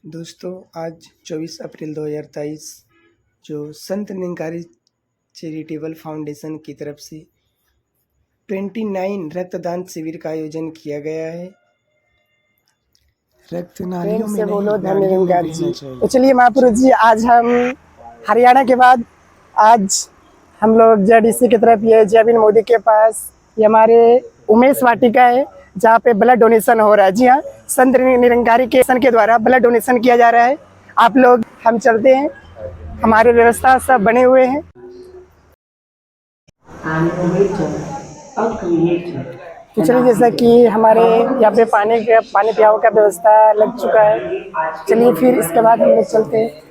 दोस्तों, आज 24 अप्रैल 2023 जो संत निरंकारी चैरिटेबल फाउंडेशन की तरफ से 29 रक्तदान शिविर का आयोजन किया गया है। रक्त नालियों में नहीं, बोलो धन नालियों में निरंकार बहना जी। चाहिए। तो चलिए महापुरुष जी, आज हम हरियाणा के बाद आज हम लोग जेडीसी की तरफ, ये जयवीन मोदी के पास, ये हमारे उमेश वाटिका है जहाँ पे ब्लड डोनेशन हो रहा है। जी हाँ, संत निरंकारी के सन के द्वारा ब्लड डोनेशन किया जा रहा है। आप लोग, हम चलते हैं, हमारे व्यवस्था सब बने हुए हैं। तो चलिए, जैसा कि हमारे यहाँ पे पानी पियाओ का व्यवस्था लग चुका है। चलिए फिर इसके बाद हम लोग चलते हैं।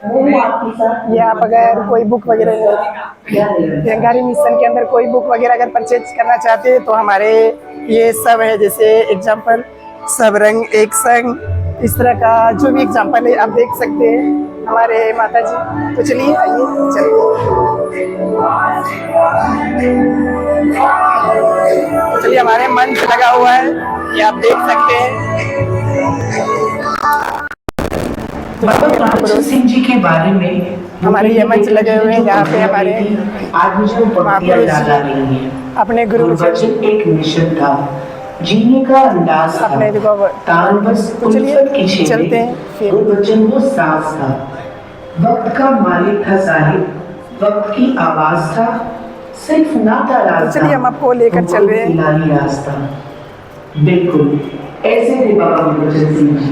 ये आप अगर कोई बुक वगैरह निरंकारी मिशन के अंदर कोई बुक वगैरह अगर परचेज करना चाहते हैं तो हमारे ये सब है, जैसे एग्जाम्पल सब रंग एक संग, इस तरह का जो भी एग्जाम्पल है आप देख सकते हैं हमारे माता जी। तो चलिए आइए चलिए हमारे मंच लगा हुआ है, ये आप देख सकते हैं। तो सिंह जी के बारे में हमारे ये मंच लगे हुए हैं जहाँ पे हमारे आज मुझे महापुरुष जी अपने गुरु वचन एक मिशन था, जीने का अंदाज था, अपने तान बस तो चलिए चलते हैं फिर। वचन वो सास था, वक्त का मालिक था साहिब, वक्त की आवाज था, सिर्फ ना था रास्ता। चलिए हम आपको लेकर चल रहे हैं। रास्ता बिल्कुल ऐसे थे बाबा वचन सिंह जी।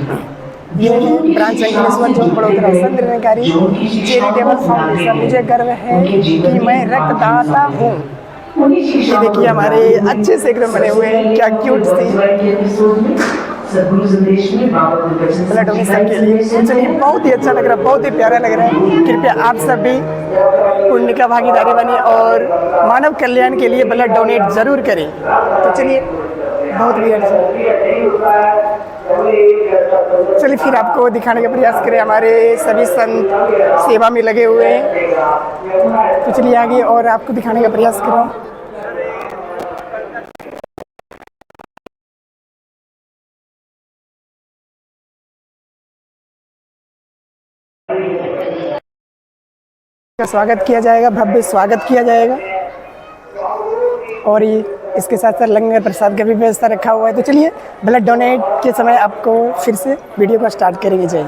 ये ब्रांच अंकलेश्वर जो बड़ोदरा संत निरंकारी चैरिटेबल फाउंडेशन। मुझे गर्व है कि मैं रक्तदाता हूँ। ये देखिए हमारे अच्छे से एकदम बने हुए हैं, क्या क्यूट सी ब्लड डोनेशन के लिए। चलिए बहुत ही अच्छा लग रहा है, बहुत ही प्यारा लग रहा है। कृपया आप सब भी पुण्य का भागीदारी बने और मानव कल्याण के लिए ब्लड डोनेट जरूर करें। तो चलिए बहुत ही अच्छा, चलिए फिर आपको दिखाने का प्रयास करें। हमारे सभी संत सेवा में लगे हुए हैं। तो चलिए आगे और आपको दिखाने का प्रयास करें। का स्वागत किया जाएगा, भव्य स्वागत किया जाएगा। और ये इसके साथ साथ लंगर प्रसाद का भी व्यवस्था रखा हुआ है। तो चलिए ब्लड डोनेट के समय आपको फिर से वीडियो को स्टार्ट करेंगे। जय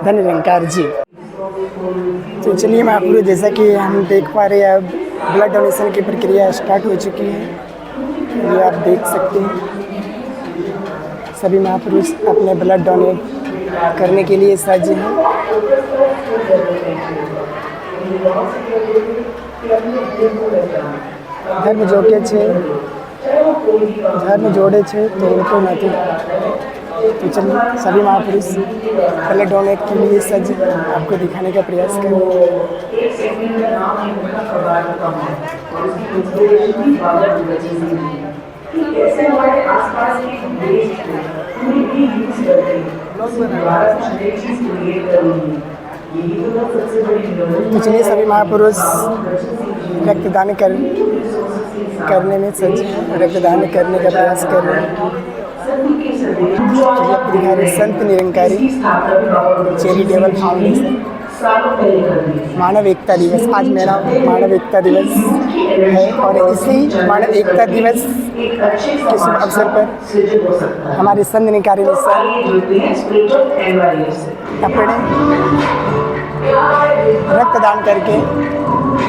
धन निरंकार जी। तो चलिए महापुरुष, जैसा कि हम देख पा रहे हैं अब ब्लड डोनेशन की प्रक्रिया स्टार्ट हो चुकी है। ये आप देख सकते हैं सभी महापुरुष अपने ब्लड डोनेट करने के लिए सज्ज हैं। धर्म जोड़े छे, धर्म जोड़े छे तो उनको नहीं। तो चलिए सभी महापुरुष ब्लड डोनेट के लिए सज्ज, आपको दिखाने का प्रयास करें। तो चलिए सभी महापुरुष रक्तदान करने में सज्ज हैं, रक्तदान करने का प्रयास कर रहे हैं। संत निरंकारी चैरिटेबल फाउंडेशन मानव एकता दिवस, आज मेरा मानव एकता दिवस है और इसी मानव एकता दिवस के शुभ अवसर पर हमारे संत निरंकारी अपने रक्तदान करके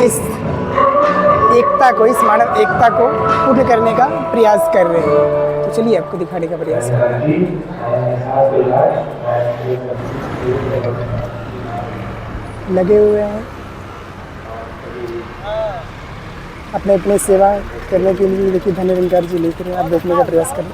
इस एकता को, इस मानव एकता को पूर्ण करने का प्रयास कर रहे हैं। तो चलिए आपको दिखाने का प्रयास कर रहे हैं। लगे हुए हैं अपने अपने सेवा करने के लिए। देखिए धन निरंकार जी लेकर आप देखने का प्रयास करें।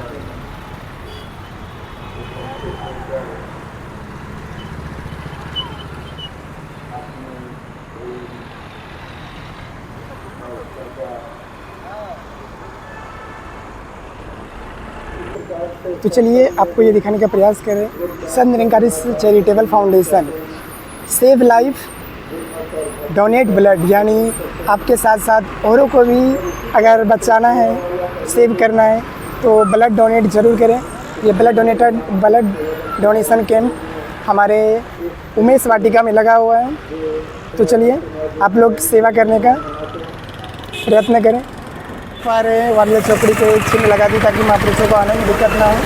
तो चलिए आपको ये दिखाने का प्रयास करें। Sant Nirankari charitable foundation save life donate blood, यानी आपके साथ साथ औरों को भी अगर बचाना है, सेव करना है तो ब्लड डोनेट ज़रूर करें। ये ब्लड डोनेशन कैंप हमारे उमेश वाटिका में लगा हुआ है। तो चलिए आप लोग सेवा करने का प्रयत्न करें। हमारे वाले चौकड़ी पे एक चिन्ह लगा दी ताकि महापुरुषों को आने में दिक्कत ना हो।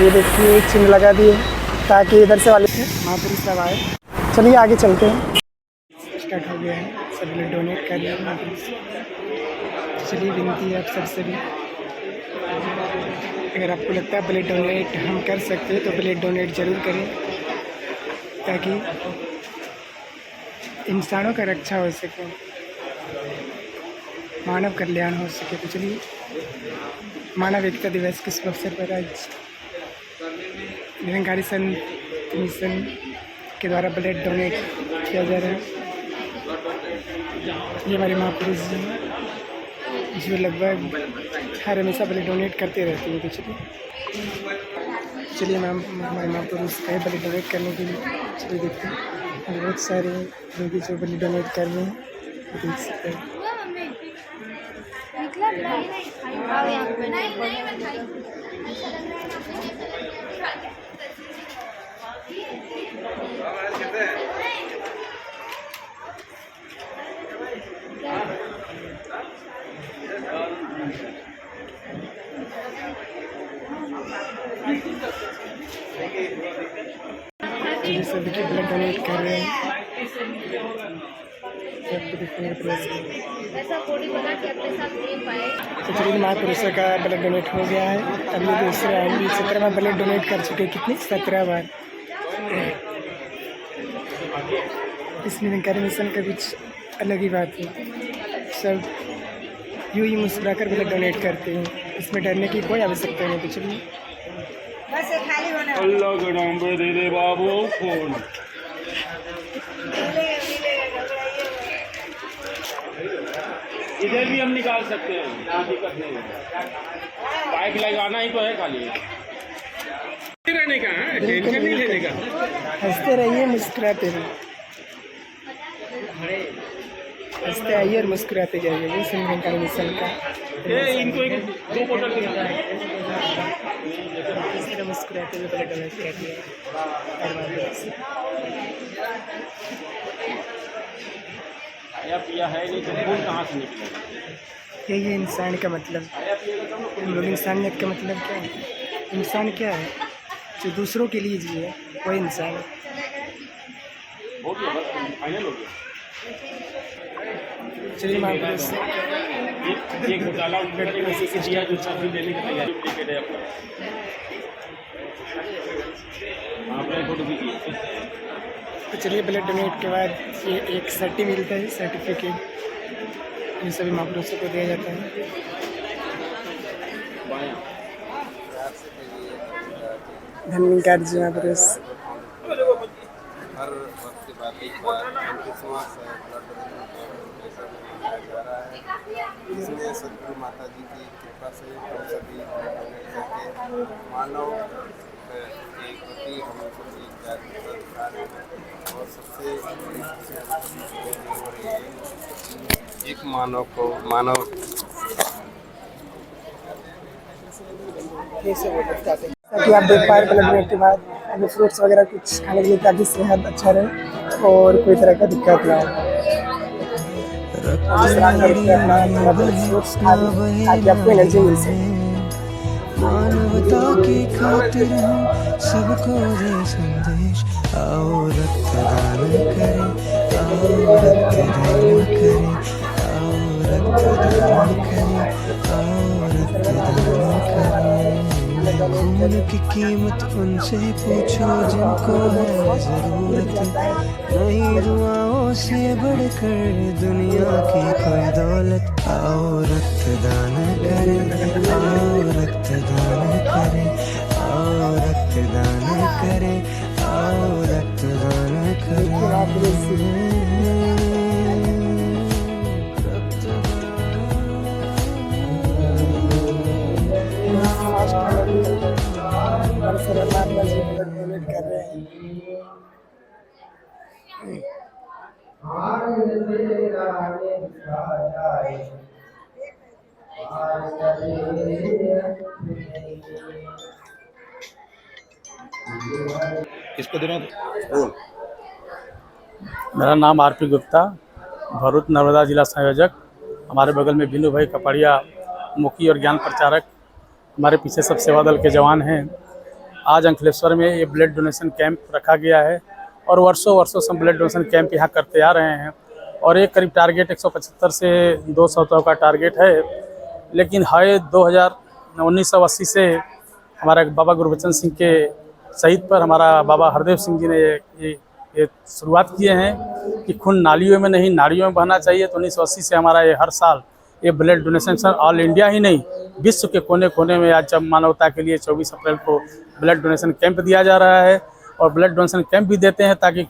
ये देखिए एक चिन्ह लगा दिए ताकि इधर से वाले महापुरुष सब आए। चलिए आगे चलते हैं। स्टार्ट हो गया है, सभी लोग डोनेट कर रहे हैं महापुरुष। चलिए विनती है आप सबसे भी, अगर आपको लगता है ब्लड डोनेट हम कर सकते हैं तो ब्लड डोनेट ज़रूर करें ताकि इंसानों का रक्षा हो सके, मानव कल्याण हो सके। तो चलिए मानव एकता दिवस के शुभ अवसर पर आज निरंकारी संत मिशन के द्वारा ब्लड डोनेट किया जा रहा है। ये हमारे महापुरुष जी जो लगभग हर हमेशा ब्लड डोनेट करते रहते हैं। तो चलिए मैम हमारे महापुरुष कहे ब्लड डोनेट करने के लिए। चलिए देखते हैं बहुत सारे लोग जो ब्लड डोनेट कर रहे हैं, देख सकते हैं। ये सभी के ब्लड डोनेट कर रहे हैं। तो चलिए महापुरुषों का ब्लड डोनेट हो गया है। अब ये दूसरे आएंगे। 17 बार ब्लड डोनेट कर चुके हैं। कितनी? 17 बार। इस निरंकारी मिशन का कुछ अलग ही बात है। सब यूँ ही मुस्कुरा कर ब्लड डोनेट करते हैं, इसमें डरने की कोई आवश्यकता नहीं। तो चलिए अल्लाह के नाम पे दे दे बाबू फोन। इधर भी हम निकाल सकते हैं, कोई दिक्कत नहीं है। पाइप लगाना ही तो है खाली। रहने का है, टेंशन नहीं लेने का। हंसते रहिए मुस्कुराते रहिए, हंसते आइए और मुस्कुराते जाइए। ये निरंकारी मिशन का इनको एक 2 बोतल दिखाना है। इस तरह मुस्कुराते हुए ब्लड डोनेट कर दिया। खाया पिया है नहीं तो खून कहाँ से निकलेगा? यही इंसान का मतलब। हम लोग इंसानियत का मतलब क्या है? इंसान क्या है? जो दूसरों के लिए जिए वही इंसान है। हो गया, बस फाइनल हो गया। चलिए महापुरुष ये घोटाला उनका दिया जो सब्जी लेने की तैयारी टिकट है अपना। आपने फोटो खींचिए। तो चलिए ब्लड डोनेट के बाद ये एक सर्टी मिलता है, सर्टिफिकेट। ये सभी महापुरुषों को दिया जाता है। धन्यवाद जी महापुरुष। हर वक्त के बाद एक बार क्रिसमस है, ब्लड डोनेशन मनाया जा रहा है, जिसमें सदगुरु माता जी की कृपा से हम सभी ब्लड डोनेट करके मानव के प्रति हम सभी जागरूकता दिखा रहे हैं। और सबसे बड़ी खुशी हो रही है एक मानव को मानव ताकि आप देख पाए ब्लड डोनेट के बाद अभी फ्रूट्स वगैरह कुछ खाने के लिए ताकि सेहत अच्छा रहे और कोई तरह का दिक्कत ना हो। फ्रूट्स खा लें ताकि आपको एनर्जी मिल सके। मानवता की खातिर हम सबको दे संदेश। आओ रक्तदान करें, आओ रक्तदान करें, आओ रक्तदान करें, आओ रक्तदान करें। खून की कीमत उनसे पूछो जिनको है जरूरत। नहीं दुआओं से बढ़कर दुनिया की कोई दौलत। आओ रक्तदान करें, आओ रक्तदान करें, आओ रक्तदान करें, आओ रक्तदान करें। डोनेट कर रहे हैं। इसको देना मेरा नाम आरपी गुप्ता, भरूच नर्मदा जिला संयोजक। हमारे बगल में बिनू भाई कपड़िया, मुखी और ज्ञान प्रचारक, हमारे पीछे सब सेवा दल के जवान हैं। आज अंकलेश्वर में ये ब्लड डोनेशन कैंप रखा गया है और वर्षों से हम ब्लड डोनेशन कैंप यहाँ करते आ रहे हैं और एक करीब टारगेट 175 से 200 का टारगेट है, लेकिन है 1980 से हमारा बाबा गुरबचन सिंह के शहीद पर हमारा बाबा हरदेव सिंह जी ने ये शुरुआत किए हैं कि खून नालियों में नहीं नाड़ियों में बहना चाहिए। तो 1980 से हमारा ये हर साल ये ब्लड डोनेशन ऑल इंडिया ही नहीं विश्व के कोने कोने में आज जब मानवता के लिए 24 अप्रैल को ब्लड डोनेशन कैंप दिया जा रहा है और ब्लड डोनेशन कैंप भी देते हैं ताकि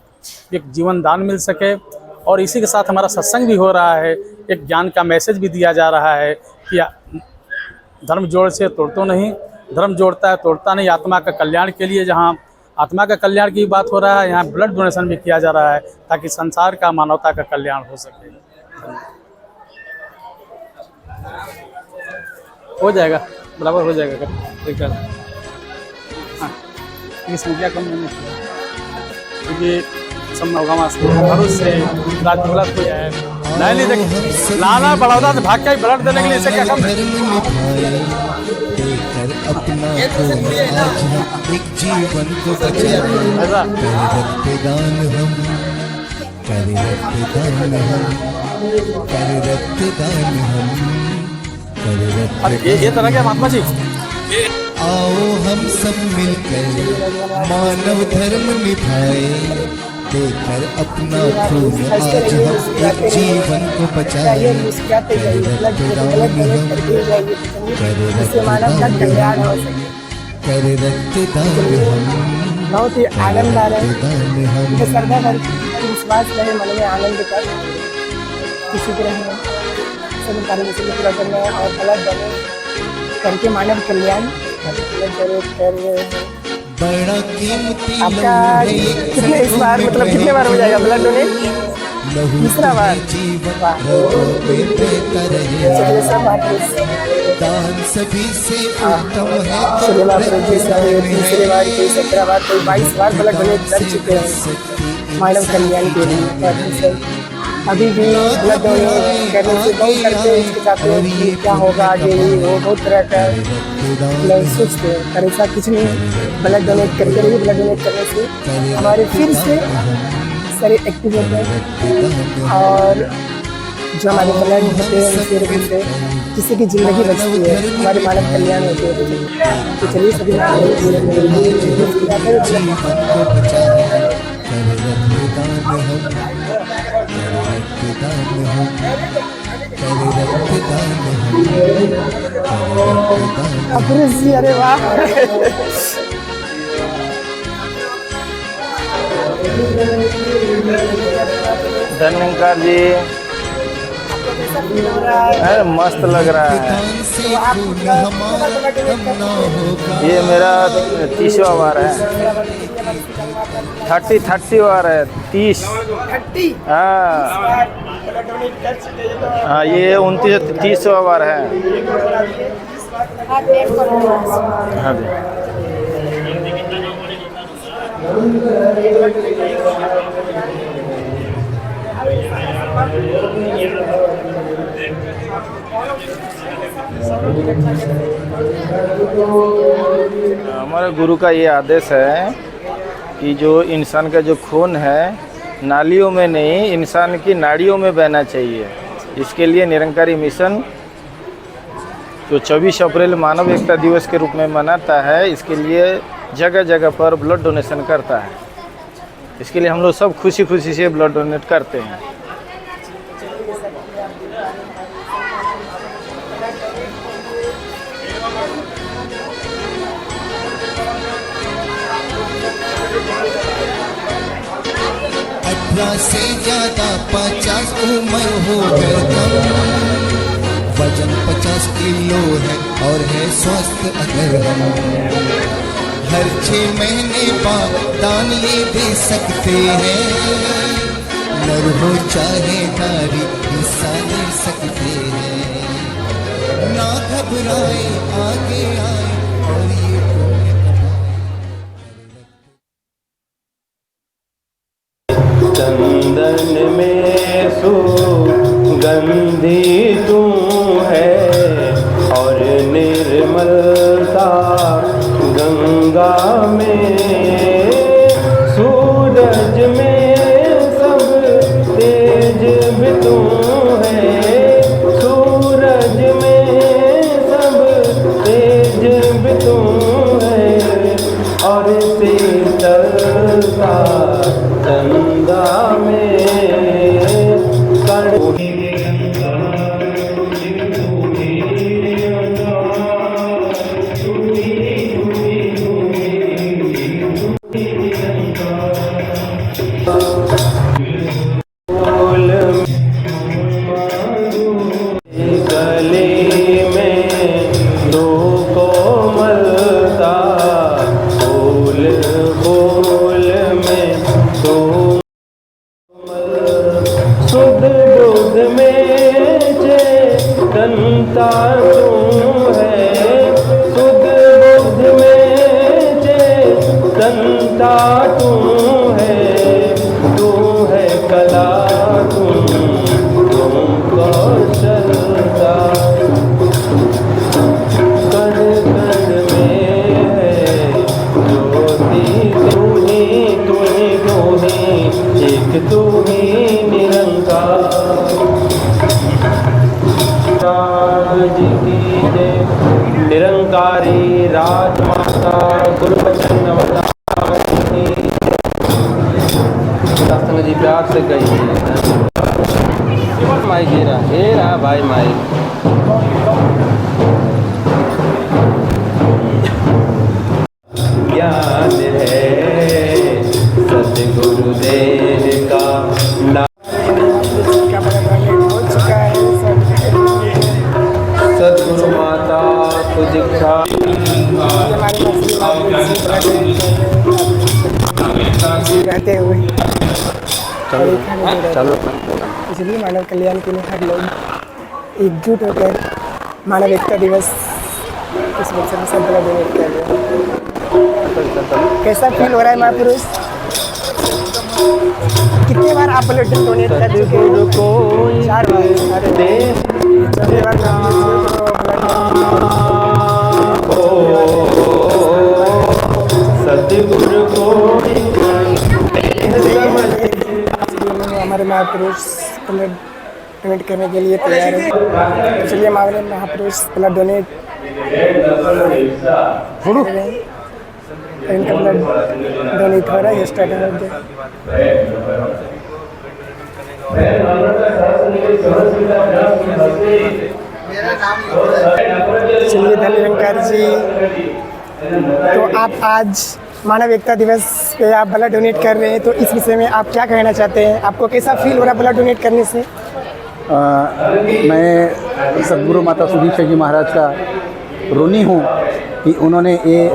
एक जीवन दान मिल सके। और इसी के साथ हमारा सत्संग भी हो रहा है, एक ज्ञान का मैसेज भी दिया जा रहा है कि धर्म जोड़ से तोड़तो नहीं, धर्म जोड़ता है तोड़ता नहीं। आत्मा का कल्याण के लिए जहाँ आत्मा का कल्याण की बात हो रहा है, यहाँ ब्लड डोनेशन भी किया जा रहा है ताकि संसार का मानवता का कल्याण हो सके। हो जाएगा, बराबर हो जाएगा। हाँ, ये संख्या कम नहीं है क्योंकि सब नौगामा से भरूच से राजपुरा को है नहीं देखिए लाना बड़ौदा से भाग के ब्लड देने के लिए इसे क्या कम है। अपना एक जीवन को बचाए रक्तदान हम करे रक्तदान ये तरह के महात्मा जी आओ हम सब मिलकर मानव धर्म निभाए देकर अपना खून आज हम एक जीवन को बचाए करे रक्तदान हम बहुत ही आनंद आ रहा है। श्रद्धा कर विश्वास रहे मन में आनंद कर किसी तरह सभी कार्य पूरा करना है और गलत बने करके मानव कल्याण जरूर कर रहे हैं। बड़ा कीमती आपका कितने इस बार मतलब कितने बार हो जाएगा ब्लड डोनेट? तीसरा बार। दान सभी से उत्तम है। तीसरे बार कोई 17 बार कोई 22 बार ब्लड डोनेट कर चुके हैं मानव कल्याण के लिए। अभी भी ब्लड डोनेट करने से बहुत करते हैं, चाहते हैं कि क्या होगा आगे, वो बहुत तरह का सोचते हैं। पर ऐसा कुछ नहीं, ब्लड डोनेट करते रहिए। ब्लड डोनेट करने से हमारे फिर से शरीर एक्टिव होता है और जो हमारे ब्लड होते हैं उससे किसी की ज़िंदगी बचती है, हमारे मानव कल्याण होते हैं। तो चलिए सभी अरे वाह धन्यकार जी, अरे मस्त लग रहा है। ये मेरा 30वां बार है। 30 बार है। 30 हाँ ये 30वां बार है। हाँ जी हमारे गुरु का ये आदेश है कि जो इंसान का जो खून है नालियों में नहीं इंसान की नाड़ियों में बहना चाहिए। इसके लिए निरंकारी मिशन जो 24 अप्रैल मानव एकता दिवस के रूप में मनाता है, इसके लिए जगह जगह पर ब्लड डोनेशन करता है। इसके लिए हम लोग सब खुशी खुशी से ब्लड डोनेट करते हैं। से ज्यादा 50 उम्र हो गए कम, वजन 50 किलो है और है स्वस्थ अगर हम हर 6 महीने बाद दान ये दे सकते हैं। नर हो चाहे नारी हिस्सा ले सकते हैं। ना घबराए आगे आए और ये चंदन में सुगंधी तू है और निर्मलता गंगा में, सूरज में सब तेज भी तू है, सूरज में सब तेज भी तू है और शीतलता चंदा में सुध बुध में चेतनता तू है, सुध बुध में चेतनता तू है कला तू कौशलता, कण कण में है ज्योति तू ही एक तू ही निरंकार। जी की जय। निरंकारी राजमाता गुरुवचन अवतारिणी। सत्संग जी प्यार से कहिए माई जी रहा, हे रहा भाई माई। ज्ञान है सतगुरुदेव का सतगुरु माता तुझा रहते हुए चलो इसलिए मानव कल्याण के लिए हर लोग एकजुट होकर मानव एकता दिवस इस अवसर में सब लोग डोनेट कर रहे हैं। कैसा फील हो रहा है महापुरुष? कितने बार आप ब्लड डोनेट कर चुके हैं? 4 बार। अरे चौथी बार सतगुरु को हमारे महापुरुष ब्लड डोनेट करने के लिए तैयार है। चलिए हमारे महापुरुष ब्लड डोनेट इनका ब्लड डोनेट हो रहा है। स्टार्ट हो गया। चलिए धन्यवाद जी। तो आप आज मानव एकता दिवस पे आप ब्लड डोनेट कर रहे हैं, तो इस विषय में आप क्या कहना चाहते हैं? आपको कैसा फील हो रहा है ब्लड डोनेट करने से? मैं सद्गुरु माता सुधीक्षा जी महाराज का ऋणी हूँ कि उन्होंने ये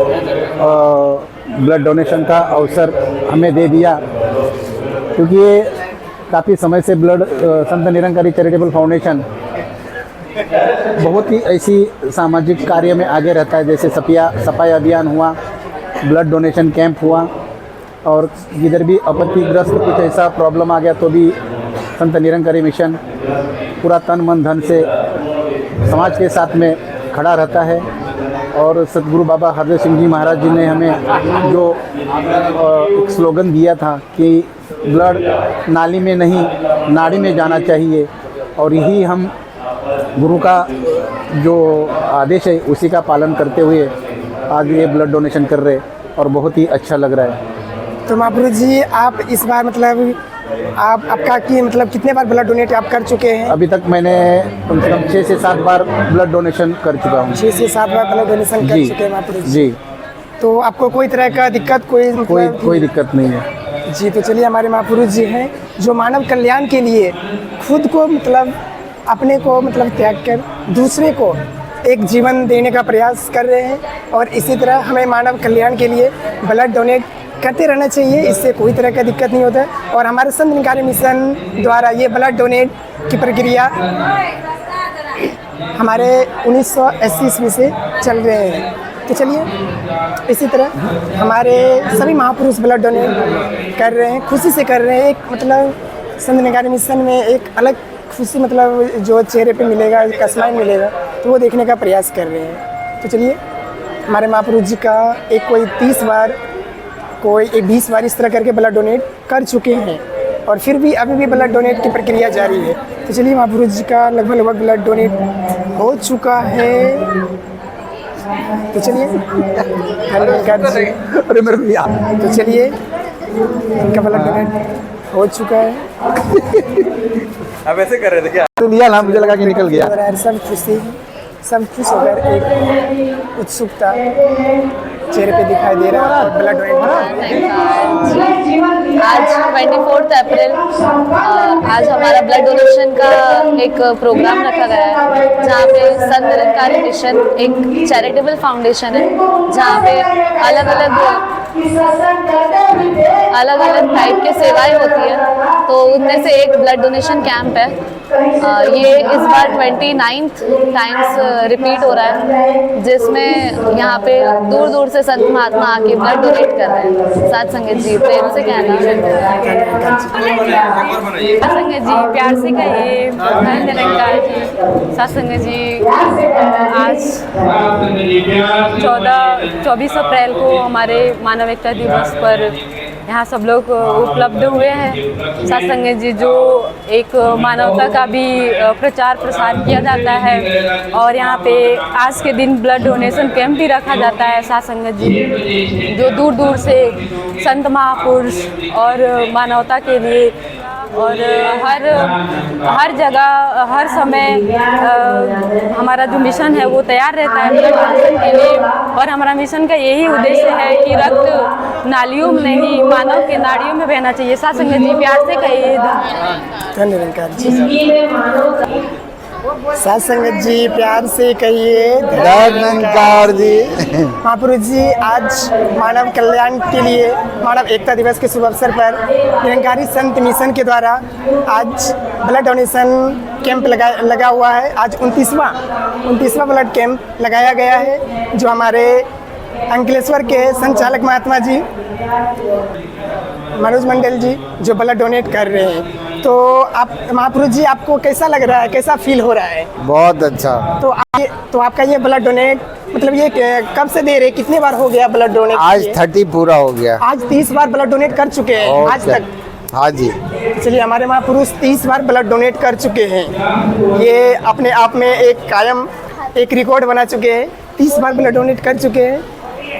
ब्लड डोनेशन का अवसर हमें दे दिया, क्योंकि ये काफ़ी समय से blood Sant Nirankari charitable foundation बहुत ही ऐसी सामाजिक कार्य में आगे रहता है, जैसे सफाई अभियान हुआ, ब्लड डोनेशन कैंप हुआ, और जिधर भी आपत्तिग्रस्त कुछ ऐसा प्रॉब्लम आ गया तो भी संत निरंकारी मिशन पूरा तन मन धन से समाज के साथ में खड़ा रहता है। और सतगुरु बाबा हरदेव सिंह जी महाराज जी ने हमें जो एक स्लोगन दिया था कि ब्लड नाली में नहीं नाड़ी में जाना चाहिए, और यही हम गुरु का जो आदेश है उसी का पालन करते हुए आज ये ब्लड डोनेशन कर रहे, और बहुत ही अच्छा लग रहा है। तो महापुरुष जी आप इस बार मतलब आपका कि मतलब कितने बार ब्लड डोनेट आप कर चुके हैं? अभी तक मैंने कम से कम 6 से 7 बार ब्लड डोनेशन कर चुका हूँ। 6 से 7 बार ब्लड डोनेशन कर चुके हैं महापुरुष जी। तो आपको कोई तरह का दिक्कत कोई दिक्कत नहीं है जी। तो चलिए हमारे महापुरुष जी हैं जो मानव कल्याण के लिए खुद को मतलब अपने को मतलब त्याग कर दूसरे को एक जीवन देने का प्रयास कर रहे हैं, और इसी तरह हमें मानव कल्याण के लिए ब्लड डोनेट करते रहना चाहिए, इससे कोई तरह का दिक्कत नहीं होता है। और हमारे संत निरंकारी मिशन द्वारा ये ब्लड डोनेट की प्रक्रिया हमारे 1980 ईस्वी से चल रहे हैं। तो चलिए इसी तरह हमारे सभी महापुरुष ब्लड डोनेट कर रहे हैं, खुशी से कर रहे हैं। एक मतलब संत निरंकारी मिशन में एक अलग खुशी मतलब जो चेहरे पे मिलेगा, एक स्माइल मिलेगा, तो वो देखने का प्रयास कर रहे हैं। तो चलिए हमारे महापुरुष जी का एक कोई 30 बार, कोई एक 20 बार इस तरह करके ब्लड डोनेट कर चुके हैं और फिर भी अभी भी ब्लड डोनेट की प्रक्रिया जारी है। तो चलिए महापुरुष जी का लगभग ब्लड डोनेट हो चुका है। तो चलिए अरे मेरे को याद तो चलिए इनका ब्लड डोनेट हो चुका है। अब ऐसे कर रहे थे क्या? तो लिया ना, मुझे लगा कि निकल गया। और सब खुशी, सब खुश होकर एक उत्सुकता चेहरे पे दिखाई दे रहा है। ब्लड डोनेट आज 24 अप्रैल आज हमारा ब्लड डोनेशन का एक प्रोग्राम रखा गया है, जहाँ पे संत निरंकारी मिशन एक चैरिटेबल फाउंडेशन है, जहाँ पे अलग अलग टाइप की सेवाएं होती है। तो उनमें से एक ब्लड डोनेशन कैंप है। ये इस बार 29th टाइम्स रिपीट हो रहा है, जिसमें यहाँ पे दूर दूर से संत महात्मा आके ब्लड डोनेट कर रहे हैं। साथ संगत जी प्रेम से कहना, संगत जी प्यार से कहिए, निरंकार जी। साथ संगत जी आज 24 अप्रैल को हमारे मानव एकता दिवस पर यहाँ सब लोग उपलब्ध हुए हैं। साथ संगत जी जो एक मानवता का भी प्रचार प्रसार किया जाता है और यहाँ पे आज के दिन ब्लड डोनेशन कैंप भी रखा जाता है। साथ संगत जी जो दूर दूर से संत महापुरुष और मानवता के लिए और हर जगह हर समय हमारा जो मिशन है वो तैयार रहता है ब्लड डोनेशन के लिए। और हमारा मिशन का यही उद्देश्य है कि रक्त नालियों में नहीं, मानव के नाड़ियों में बहना चाहिए। साथ संगत जी प्यार से कहिए, धन्यवाद जी। साथ संगत जी प्यार से कहिए, धन्यवाद जी। महापुरुष जी आज मानव कल्याण के लिए मानव एकता दिवस के शुभ अवसर पर निरंकारी संत मिशन के द्वारा आज ब्लड डोनेशन कैंप लगा हुआ है। आज 29वां ब्लड कैंप लगाया गया है, जो हमारे अंकलेश्वर के संचालक महात्मा जी मनोज मंडल जी जो ब्लड डोनेट कर रहे हैं। तो आप महापुरुष जी आपको कैसा लग रहा है, कैसा फील हो रहा है? बहुत अच्छा। तो आपका ये ब्लड डोनेट मतलब ये कब से दे रहे, कितने बार हो गया ब्लड डोनेट? आज 30 पूरा हो गया। आज 30 बार ब्लड डोनेट कर चुके हैं आज तक। हाँ जी। चलिए हमारे महापुरुष 30 बार ब्लड डोनेट कर चुके हैं। ये अपने आप में एक कायम एक रिकॉर्ड बना चुके हैं, 30 बार ब्लड डोनेट कर चुके हैं।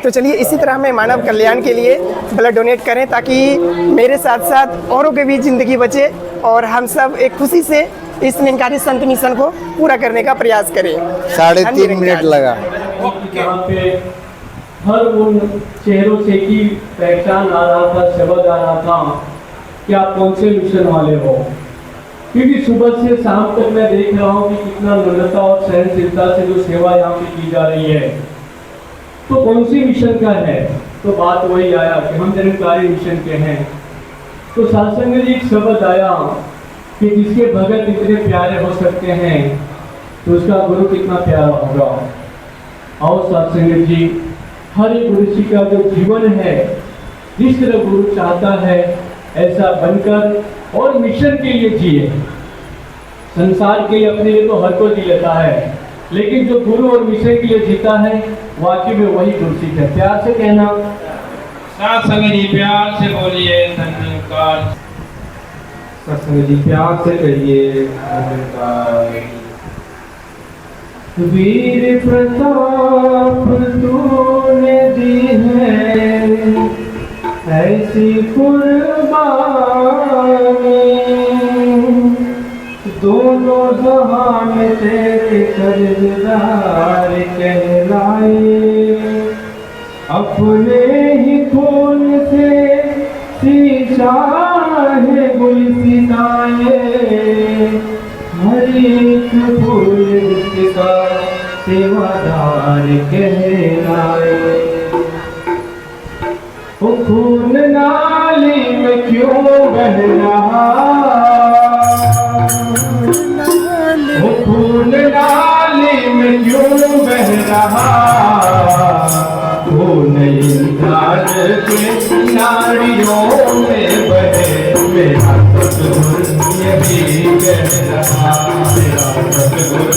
तो चलिए इसी तरह हमें मानव कल्याण के लिए ब्लड डोनेट करें, ताकि मेरे साथ साथ औरों के भी ज़िंदगी बचे और हम सब एक खुशी से इस निरंकारी संत मिशन को पूरा करने का प्रयास करें। 3.5 मिनट लगा। यहाँ पे हर उन चेहरों से की पहचान आ रहा था, शब्द आ रहा था कि आप कौन से मिशन वाले हो, क्योंकि सुबह से शाम तक मैं देख रहा हूँ कि कितना नम्रता और सहनशीलता से जो सेवा यहाँ पे की जा रही है। तो कौन सी मिशन का है? तो बात वही आया कि हम निरंकारी मिशन के हैं। तो सत्संग में एक शब्द आया कि जिसके भगत इतने प्यारे हो सकते हैं तो उसका गुरु कितना प्यारा होगा। और सत्संग जी हर एक ऋषि का जो जीवन है, जिस तरह गुरु चाहता है ऐसा बनकर और मिशन के लिए जिए। संसार के लिए अपने लिए तो हर कोई जी लेता है, लेकिन जो गुरु और मिशन के लिए जीता है वाकई में वही गुरसिक है। प्यार से कहना, सत्संग जी प्यार से बोलिए धन्यवाद। सत्संग जी प्यार से कहिए धन्यवाद। वीर प्रताप तूने दी है ऐसी कुर्बानी, दोनों जहां में तेरे कर्जदार कहलाए। अपने ही खून से सींचा है गुलसिताए, हर एक फूल जिसका सेवादार कहलाए। वो खून नाली में क्यों बह रहा, वो खून नाली में क्यों बह रहा, नारियों में बहे मेरा सतगुरु यही कह रहा, मेरा सतगुरु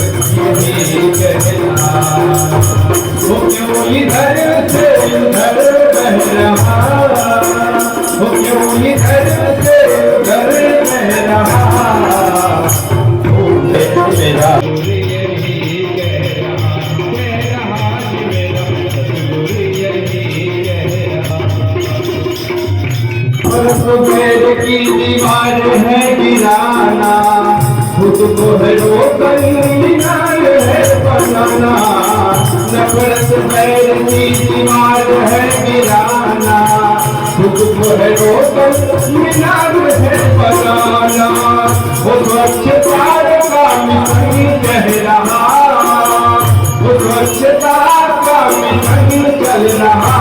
यही कह रहा। वो क्यों इधर से उधर बह रहा, वो क्यों इधर से उधर बह रहा, मेरा मेर की दीवार है गिराना, खुद को है रोकन मीनार है बनाना। नफरत मेर की दीवार है गिराना, खुद को है रोकन मीनार है बनाना। वो स्वच्छता का मिशन कह रहा, वो स्वच्छता का मिशन चल रहा।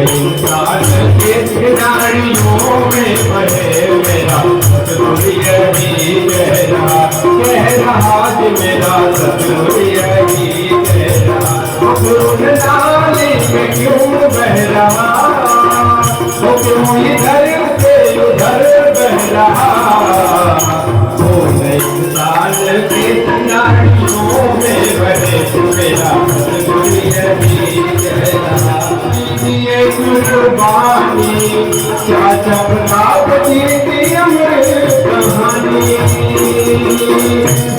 इंसान के नारियों में बहे मेरा सतगुरु यही कह रहा, कि मेरा सतगुरु यही कह रहा। फूल नाली में क्यों बह रहा, वो क्यों इधर से उधर बह रहा। इंसान के नारियों में बहे मेरा सतगुरु यही कह रहा। कुर्बानी चाचा प्रतापति की अमृत कहानी,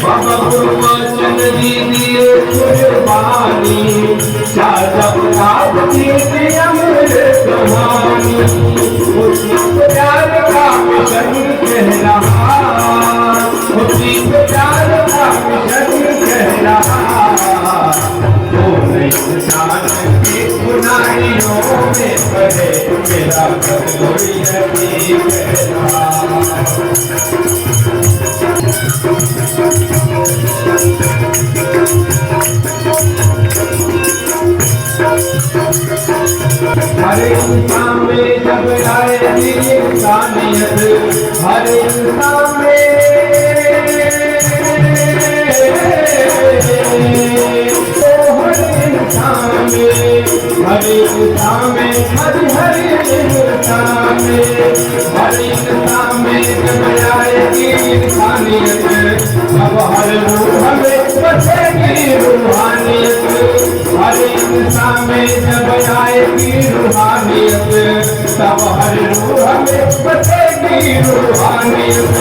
बाबा गुरुवचन दीजिए कुर्बानी चाचा प्रतापति की अमृत कहानी। उसी प्यार का मिशन कह रहा, उसी प्यार का मिशन कह रहा। इंसान के नारियों में बहे मेरा सतगुरु यही कह रहा। हर इंसान में जब आएगी इंसानियत, हर इंसान में हर इंसान में हर इंसान में हर इंसान में जब आएगी इंसानियत, अब हर रूह में बसेगी रूहानियत। हर इंसान में जब आएगी रूहानियत, तब हर रूह में बसेगी रूहानियत।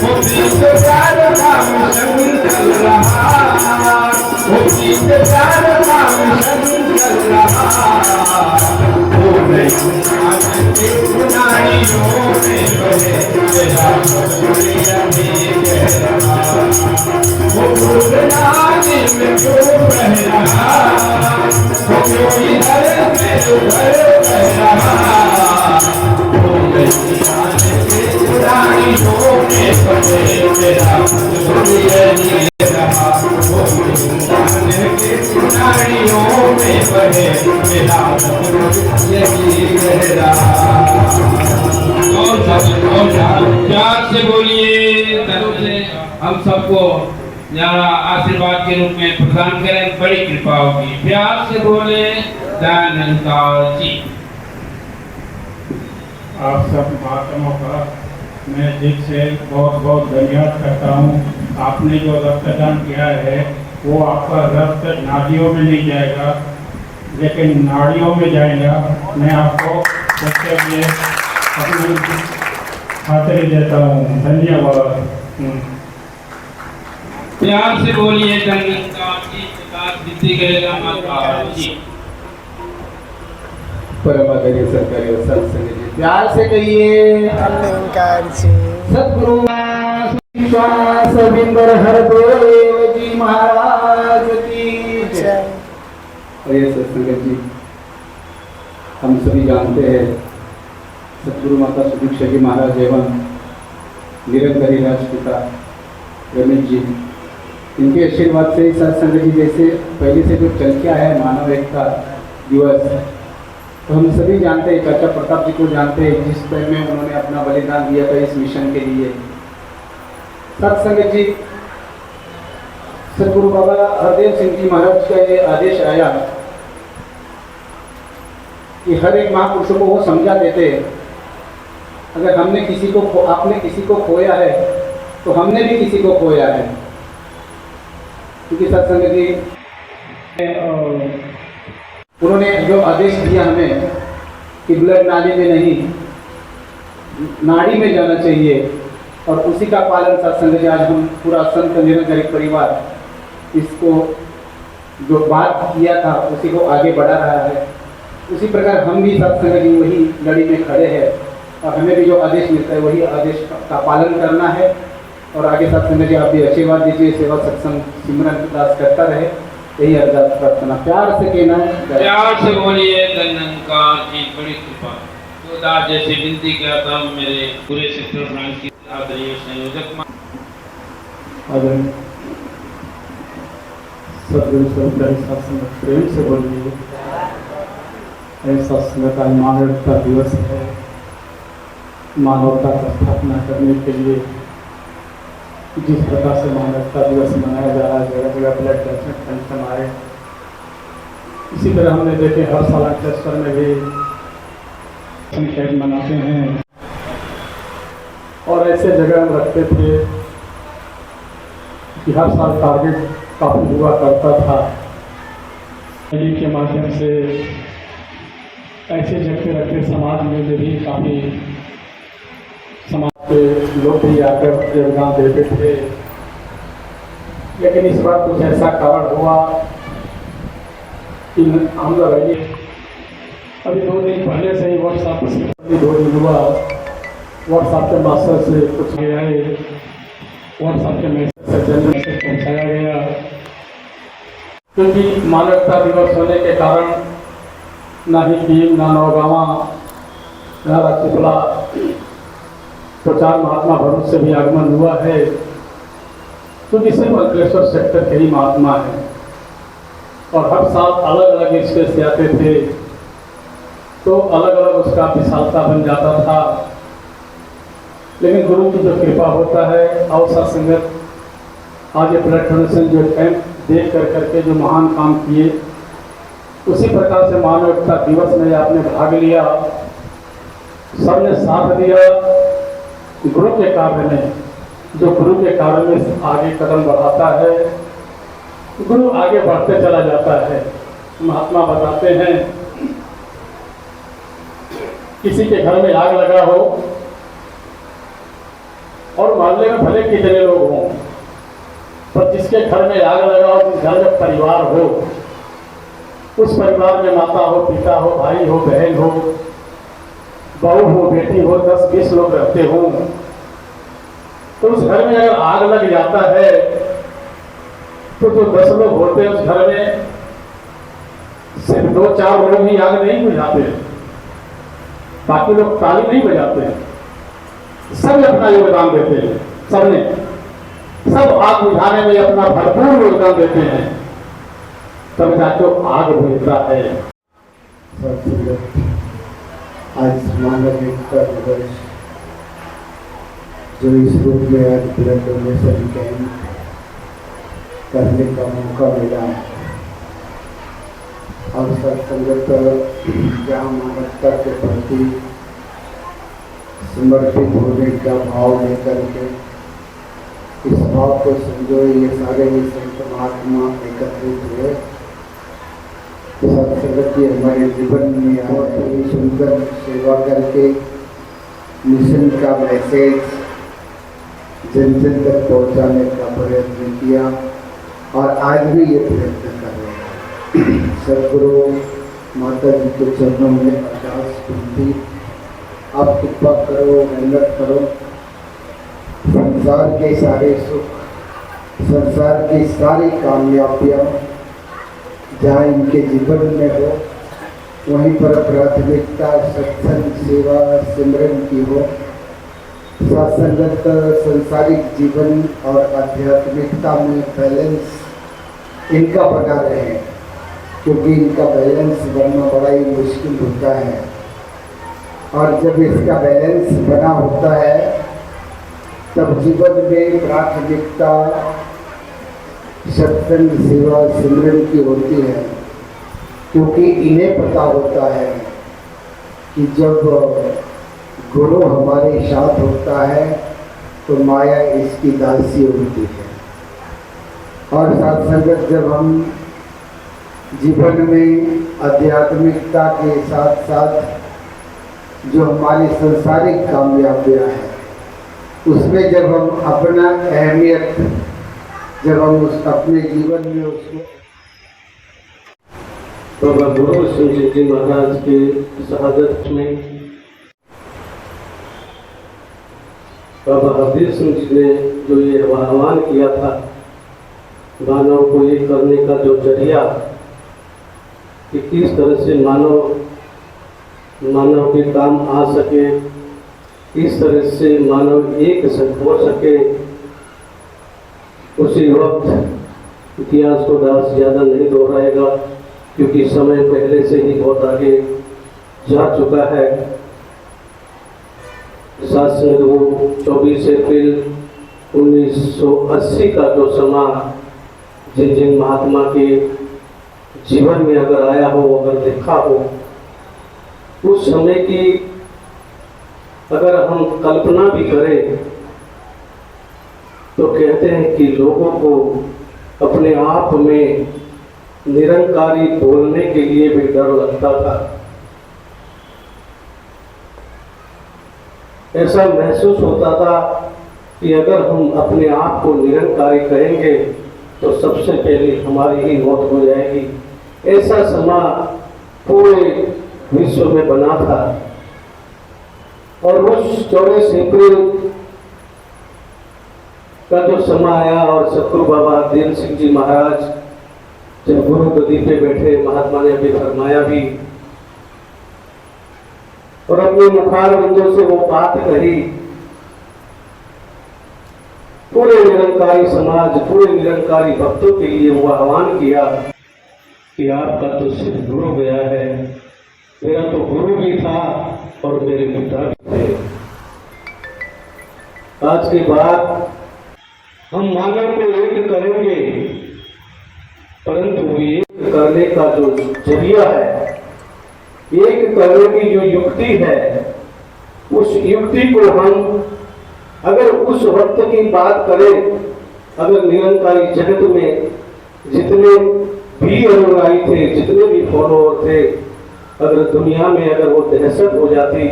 उसी से प्यार का मिशन चल रहा, उसी से प्यार का मिशन चल रहा। इंसान के नारियों में बहे मेरा सतगुरु यही कह रहा। वो फूल नाली में क्यों बह रहा, वो क्यों इधर से उधर बह रहा। इंसान के नारियों में बहे मेरा सतगुरु यही कह रहा। इंसान के नारियों में बहे मेरा सतगुरु यही कह रहा। और प्यार से बोलिए, हम सबको आशीर्वाद के रूप में प्रदान करें, बड़ी कृपा होगी। प्यार से बोले दयानंद जी। आप सब महात्माओं का मैं दिल से बहुत बहुत धन्यवाद करता हूँ। आपने जो रक्तदान किया है वो आपका रक्त नाड़ियों में नहीं जाएगा, लेकिन नाड़ियों में जाएगा। मैं आपको सबसे लिए अपनी खातिर देता हूँ। धन्यवाद। प्यार से बोलिए माता जी। परम आदरणीय सरकारी सत्संग जी, प्यार से कहिए सद्गुरु सविंदर हरदेव जी महाराज की जय। ये सत्संग जी, हम सभी जानते हैं सद्गुरु माता सुदीक्षा जी महाराज एवं निरंकारी राजपिता रमेश जी, इनके आशीर्वाद से सत्संग जी जैसे पहले से जो चल क्या है मानव एकता दिवस, तो हम सभी जानते हैं, चाचा प्रताप जी को जानते हैं जिस टाइम में उन्होंने अपना बलिदान दिया था इस मिशन के लिए। सत्संग जी, सदगुरु बाबा हरदेव सिंह जी महाराज का ये आदेश आया कि हर एक महापुरुषों को वो समझा देते हैं, अगर हमने किसी को आपने किसी को खोया है तो हमने भी किसी को खोया है। क्योंकि सत्संग जी उन्होंने जो आदेश दिया हमें कि ब्लड नाली में नहीं नाड़ी में जाना चाहिए, और उसी का पालन सत्संग जी आज हम पूरा संत निरंकारी परिवार इसको जो बात किया था उसी को आगे बढ़ा रहा है। उसी प्रकार हम भी सत्संग जी वही लड़ी में खड़े हैं और हमें भी जो आदेश मिलता है वही आदेश का पालन करना है। और आगे सत्संग जी आप भी आशीर्वाद दीजिए, सेवा सत्संग सिमरन दास करता रहे, यही अरदास प्रार्थना प्यार से कहना है। प्यार से बोलिए धन्यकार की बड़ी कृपा। तो दास जैसे विनती किया था मेरे पूरे सेक्टर ब्रांच की आदरणीय संयोजक सदगुरु सरकारी सत्संग प्रेम से बोलिए। ऐसा संगत आज मानवता दिवस है। मानवता का स्थापना करने के लिए जिस प्रकार से मानवता दिवस मनाया जा रहा है, जगह जगह ब्लड डोनेशन फंक्शन आए, इसी तरह हमने देखे हर साल अंकलेश्वर में भी कैंप मनाते हैं और ऐसे जगह हम रखते थे कि हर साल टारगेट काफ़ी हुआ करता था। रैली के माध्यम से ऐसे जगह रखते समाज में भी काफ़ी समाज के लोग भी आकर योगदान देते थे। लेकिन इस बार कुछ ऐसा कारण हुआ कि हम लोग अभी 2 दिन पहले से ही व्हाट्सएप से 2 दिन हुआ, व्हाट्सएप के मास्टर से कुछ आए, व्हाट्सएप के मैसेज से जन मैसेज पहुँचाया गया। क्योंकि मानवता दिवस होने के कारण ना ही टीम ना नौगावा ना राजपिपला प्रचार महात्मा भरूच से भी आगमन हुआ है, क्योंकि सिर्फ अंकलेश्वर सेक्टर के ही महात्मा है और हर साल अलग अलग स्टेज से आते थे तो अलग अलग उसका विशालता बन जाता था। लेकिन गुरु की जो कृपा होता है और सत्संगत आज ये ब्लड डोनेशन जो कैंप देख करके जो महान काम किए, उसी प्रकार से मानवता दिवस में आपने भाग लिया, सबने साथ दिया। गुरु के कार्य में जो गुरु के कार्य में आगे कदम बढ़ाता है, गुरु आगे बढ़ते चला जाता है। महात्मा बताते हैं किसी के घर में आग लगा हो और मोहल्ले में भले कितने लोग हों, पर जिसके घर में आग लगा हो, जिस घर में परिवार हो, उस परिवार में माता हो, पिता हो, भाई हो, बहन हो, बहू हो, बेटी हो, 10-20 लोग रहते हों, तो उस घर में अगर आग लग जाता है तो जो 10 लोग होते हैं उस घर में सिर्फ 2-4 लोग ही आग नहीं बुझाते, बाकी लोग ताली नहीं बजाते, सब अपना योगदान देते हैं। सबने सब आग बुझाने में अपना भरपूर योगदान देते हैं, तब जाके आग बुझता है। आज मानवता दिवस जो इस रूप में आज ब्लड डोनेशन कैंप करने का मौका मिला और सत्संगत जहाँ मानवता के प्रति समर्पित होने का भाव लेकर के इस भाव को समझो, ये सारे ही संत महात्मा एकत्रित हुए। सत्संगत की हमारे जीवन में बहुत ही सुंदर सेवा करके मिशन का मैसेज जन जन तक पहुँचाने का प्रयत्न किया और आज भी ये प्रयत्न कर रहे हैं। सदगुरु माता जी के चरणों में अरदास विनती, आप कृपा करो, मेहनत करो, संसार के सारे सुख, संसार की सारी कामयाबियाँ जहाँ इनके जीवन में हो, वहीं पर प्राथमिकता सत्संग सेवा सिमरन की हो। सत्संगत संसारिक जीवन और आध्यात्मिकता में बैलेंस इनका बना रहे, क्योंकि इनका बैलेंस बनना बड़ा ही मुश्किल होता है। और जब इसका बैलेंस बना होता है तब जीवन में प्राथमिकता सत्संग सेवा सिमरन की होती है, क्योंकि इन्हें पता होता है कि जब गुरु हमारे साथ होता है तो माया इसकी दासी होती है। और साथ संगत जब हम जीवन में आध्यात्मिकता के साथ साथ जो हमारी संसारिक कामयाबियाँ हैं उसमें जब हम अपना अहमियत जब हम उस अपने जीवन में उसको बाबा गुरु सिंह जी महाराज के शहादत में बाबा हरदीप सिंह जी ने जो ये आह्वान किया था मानव को ये करने का जो जरिया कि किस तरह से मानव के काम आ सके, किस तरह से मानव एक हो सके, उसी वक्त इतिहास को दास ज़्यादा नहीं दोहराएगा क्योंकि समय पहले से ही बहुत आगे जा चुका है। साथ में वो 24 अप्रैल 1980 का जो समा जिन महात्मा के जीवन में अगर आया हो, अगर देखा हो, उस समय की अगर हम कल्पना भी करें तो कहते हैं कि लोगों को अपने आप में निरंकारी बोलने के लिए भी डर लगता था। ऐसा महसूस होता था कि अगर हम अपने आप को निरंकारी कहेंगे तो सबसे पहले हमारी ही मौत हो जाएगी। ऐसा समा पूरे विश्व में बना था। और उस 24 अप्रैल का जो समा आया और सतगुरु बाबा हरदीप सिंह जी महाराज जब गुरु गद्दी पे बैठे, महात्मा ने अभी फरमाया भी और अपने मुखार बिंदु से वो बात कही, पूरे निरंकारी समाज, पूरे निरंकारी भक्तों के लिए वो आह्वान किया कि आपका तो सिर्फ गुरु गया है, मेरा तो गुरु भी था और मेरे पिता भी थे। आज के बाद हम मानव को एक करेंगे, परंतु एक करने का जो जरिया है, एक करने की जो युक्ति है, उस युक्ति को हम अगर उस वक्त की बात करें, अगर निरंकारी जगत में जितने भी अनुयायी थे, जितने भी फॉलोअर थे, अगर दुनिया में अगर वो दहशत हो जाती,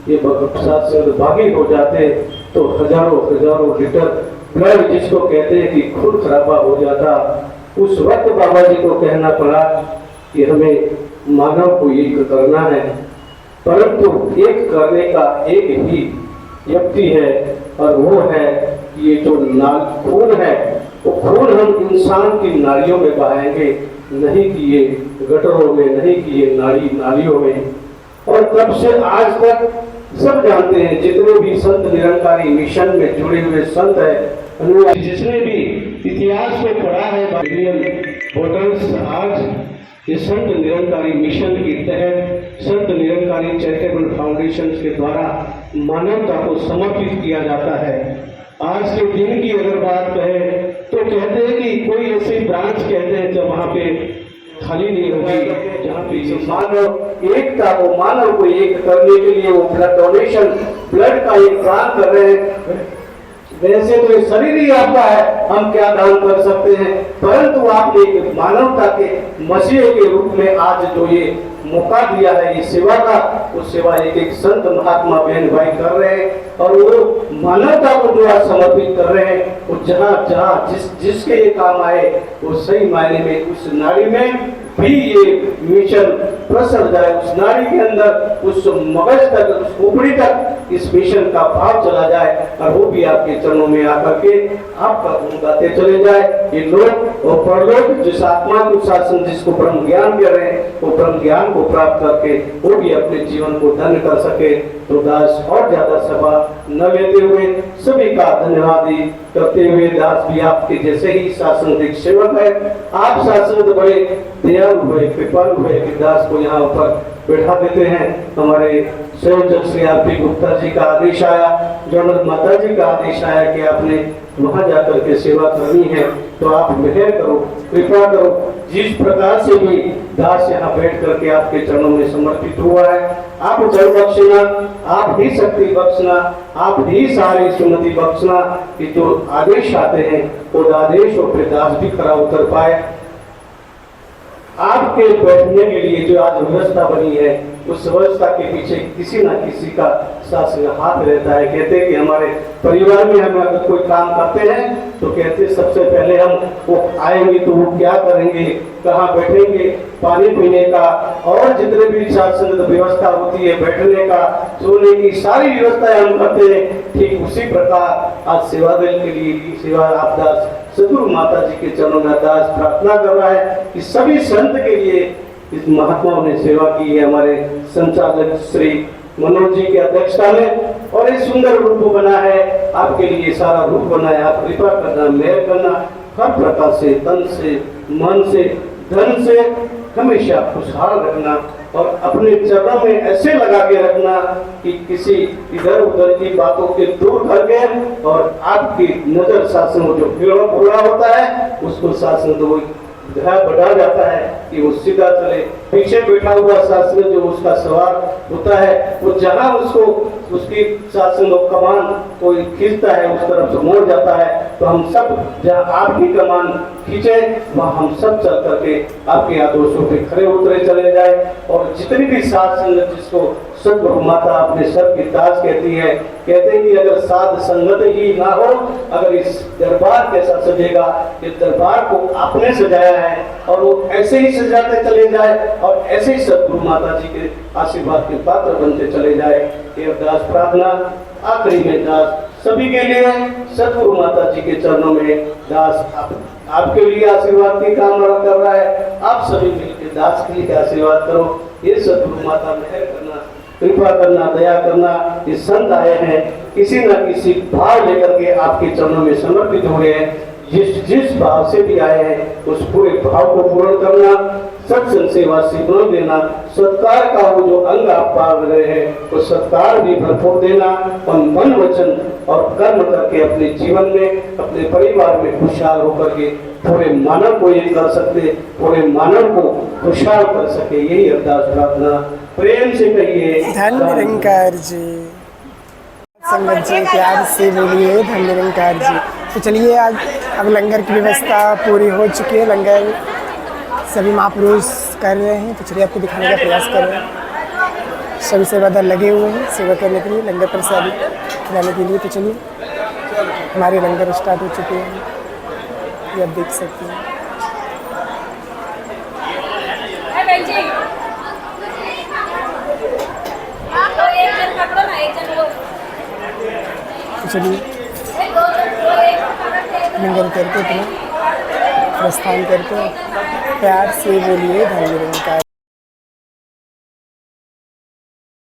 ये साथ से भागी हो जाते तो हजारों लीटर ब्लड जिसको कहते हैं कि खून खराबा हो जाता। उस वक्त बाबा जी को कहना पड़ा कि हमें मानव को एक करना है, परंतु एक करने का एक ही युक्ति है और वो है ये जो खून है, वो खून हम इंसान की नाड़ियों में बहाएंगे, नहीं कि ये गटरों में, नहीं कि ये नालियों में। और तब से आज तक सब जानते हैं, जितने भी संत निरंकारी मिशन में जुड़े हुए संत है, जिसने भी इतिहास में पढ़ा है, वोटर्स आज ये संत निरंकारी मिशन के तहत संत निरंकारी चैरिटेबल फाउंडेशन के द्वारा मानवता को समर्पित किया जाता है। आज के दिन की अगर बात करें तो कहते हैं कि कोई ऐसी ब्रांच कहते हैं जब वहाँ पे खाली नहीं होगी, जहाँ पे मानव एकता को, मानव को एक करने के लिए वो ब्लड डोनेशन, ब्लड का एक दान कर रहे हैं। वैसे तो ये शरीर ही आपका है, हम क्या दान कर सकते हैं, परंतु आपने एक मानवता के मसीह के रूप में आज जो ये मौका दिया है ये सेवा का, वो सेवा एक संत महात्मा बहन भाई कर रहे हैं और वो मानवता को जो आज समर्पित कर रहे हैं। वो जहाँ जिसके ये काम आए वो सही मायने में उस नाड़ी में भी ये मिशन प्रसर जाए, उस नाड़ी के अंदर, उस मगज तक, उस खोपड़ी तक इस मिशन का भाव चला जाए और वो भी आपके चरणों में आकर के आपका गुण गाते चले जाए। ये लोग और परलोक जिस आत्मा को शासन, जिसको ब्रह्म ज्ञान कह रहे हैं, वो ब्रह्म ज्ञान को प्राप्त करके वो भी अपने जीवन को धन्य कर सके। तो दास और ज्यादा सभा न लेते हुए सभी का धन्यवाद करते हुए, दास भी आपके जैसे ही शासन सेवक है। आप शासन बड़े दयालु हुए, कृपालु हुए कि दास को यहाँ ऊपर बैठा देते हैं। हमारे संयोजक श्री आर.पी. गुप्ता जी का आदेश आया, जनरल माता जी का आदेश आया कि आपने वहां जाकर के सेवा करनी है, तो आप मेहर करो, कृपा करो। जिस प्रकार से भी दास यहाँ बैठ करके आपके चरणों में समर्पित हुआ है। आप जल बख्शना, आप ही शक्ति बख्शना, आप ही सारी सुमति बख्शना कि जो आदेश आते हैं वो आदेश और फिर दास भी खरा उतर पाए। आपके बैठने के लिए जो आज व्यवस्था बनी है उस व्यवस्था के पीछे किसी ना किसी का शासन हाथ रहता है। कहते हैं कि हमारे परिवार में हम अगर कोई काम करते हैं तो कहते सबसे पहले हम वो आएंगे तो वो क्या करेंगे, कहाँ बैठेंगे, पानी पीने का और जितने भी शासन व्यवस्था होती है बैठने का, सोने की सारी व्यवस्थाएं हम करते हैं। ठीक उसी प्रकार आज सेवा दल के लिए सेवा आपदास सदगुरु माता जी के चरणों में अरदास प्रार्थना कर रहा है कि सभी संत के लिए इस महात्माओं ने सेवा की है। हमारे संचालक श्री मनोज जी की अध्यक्षता में और एक सुंदर रूप बना है, आपके लिए सारा रूप बना है। आप कृपा करना, मेहर करना, हर प्रकार से तन से मन से धन से हमेशा खुशहाल रखना और अपने चरणों में ऐसे लगा के रखना कि किसी इधर उधर की बातों के दूर करके और आपकी नजर शासन जो पूरा होता है उसको शासन दो बढ़ा जाता है कि वो सीधा चले। पीछे बैठा हुआ शासन जो उसका सवार होता है वो जहां उसको उसकी शासन कमान कोई खींचता है उस तरफ से मोड़ जाता है। तो हम सब जहां आपकी कमान खींचे वहां हम सब चल करके आपके आदर्शों पे खड़े उतरे चले जाए। और जितनी भी शासन जिसको सदगुरु माता अपने सर की ताज कहती है, कहते हैं कि अगर साध संगत ही ना हो, अगर इस दरबार कैसा सजेगा, इस दरबार को आपने सजाया है और वो ऐसे ही सजाते चले जाए और ऐसे ही सदगुरु माता जी के आशीर्वाद के पात्र बनते चले जाए। ये अरदास प्रार्थना आखिरी में दास सभी के लिए सदगुरु माता जी के चरणों में दास आपके लिए आशीर्वाद की कामना कर रहा है। आप सभी मिलकर दास के लिए आशीर्वाद करो। ये सदगुरु माता मेहर करना, कृपा करना, दया करना। ये संत आए हैं किसी न किसी भाव लेकर के आपके चरणों में समर्पित हुए हैं। जिस भाव से भी आए हैं उस पूरे भाव को पूर्ण करना, सत्संग सेवा सिमरन देना, सत्कार का वो जो अंग आप पाल रहे हैं वो सत्कार भी भरपूर देना और मन वचन और कर्म करके अपने जीवन में अपने परिवार में खुशहाल होकर के पूरे मानव को ये कर सकते, पूरे मानव को खुशहाल कर सके। यही अरदास प्रार्थना प्रेम से कहिए धन निरंकार जी। संगत जी प्यार से बोलिए धन निरंकार जी। तो चलिए आज अब लंगर की व्यवस्था पूरी हो चुकी है, लंगर सभी महापुरुष कर रहे हैं। तो चलिए आपको दिखाने का प्रयास कर रहे हैं। सभी सेवादार लगे हुए हैं सेवा करने के लिए, लंगर प्रसादी खिलाने के लिए। तो चलिए हमारे लंगर स्टार्ट हो चुके हैं, ये आप देख सकते हैं। तो चलिए लंगर करके अपना प्रस्थान करके प्यार से बोलिए धन निरंकार।